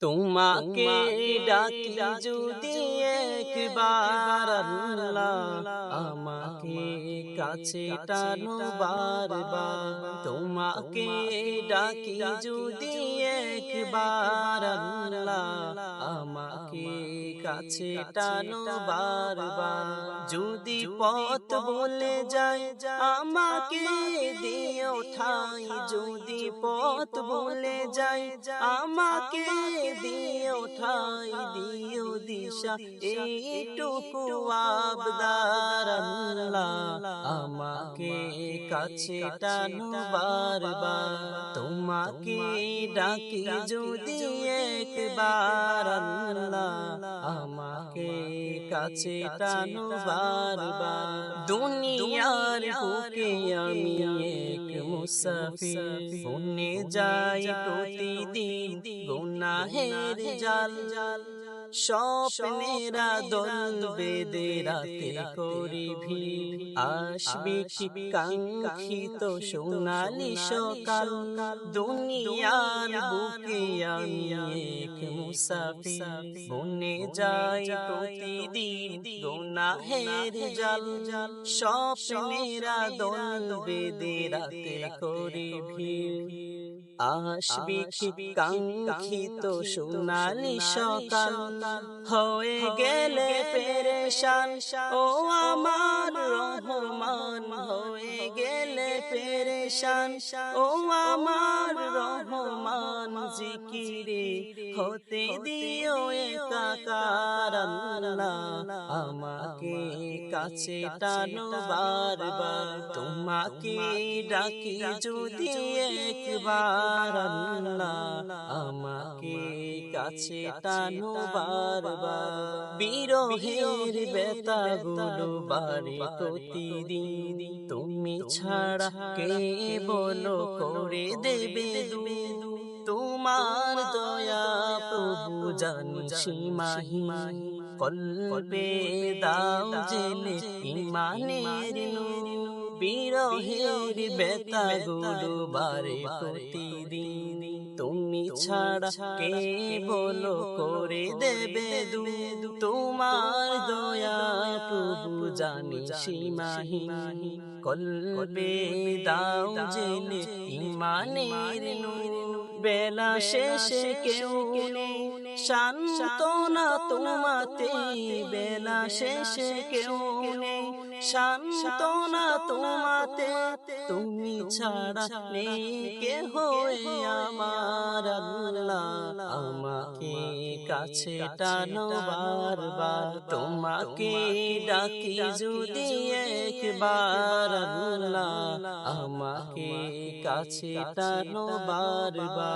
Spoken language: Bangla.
তোমাকে ডাকি যদি একবার আল্লাহ, আমাকে কাছে টানো বারবার। তোমাকে ডাকি যদি একবার আল্লাহ, আমাকে কাছে টানো বারবার। যদি পথ বলে যায় আমাকে দিও ঠাই, যদি পথ বলে যায় আমাকে দিও ঠাই, দিও দিশা এইটুকু আবদার আল্লাহ, আমাকে কাছে টানো বারবার। তোমাকে ডাকি যদি একবার আল্লাহ, আমাকে কাছে টানো বারবার। দুনিয়ার বুকে আমি এক মুসাফির, বনে যাই প্রতিদিন গুনাহের জাল। স্বপ্নেরা দল বেঁধে রাতে করি ভিড়, আসবে কি কাঙ্ক্ষিত সোনালি সকাল। দুনিয়ার বুকে আমি এক মুসাফির, বনে যাই প্রতিদিন গুনাহের জাল। স্বপ্নেরা দল বেঁধে রাতে করি ভিড়, আসবে কি কাঙ্ক্ষিত সোনালি সকাল। হয়ে গেলে পেরেশান ও আমার রহমান, হয়ে গেলে পেরেশান ও আমার রহমান। জিকিরে হতে দিও একাকার আল্লাহ, আমাকে কাছে টানো বারবার। তোমাকে ডাকি যদি একবার আল্লাহ, আমাকে কাছে টানো বারবার। বিরহের ব্যথাগুলো বাড়ে প্রতিদিন, তুমি ছাড়া কে বলো করে দেবে দূর। তোমার দয়া প্রভু জানি সীমাহীন, কল্পে দাও জেলে ইমানের নূর। বিরহের ব্যথাগুলো বাড়ে প্রতিদিন, তুমি ছাড়া কে বলো করে দেবে দূর। তোমার দয়া প্রভু জানি সীমাহীন, কল্পে দাও জেলে ইমানের নূর। বেলা শেষে কেউ নেই সান্ত্বনা তোমাতে, বেলা শেষে কেউ নেই সান্ত্বনা তোমাতে। তুমি ছাড়া নেই কেহ আমার আল্লাহ, আমাকে কাছে টানো বারবার। তোমাকে ডাকি যদি একবার আল্লাহ, আমাকে কাছে টানো বারবার।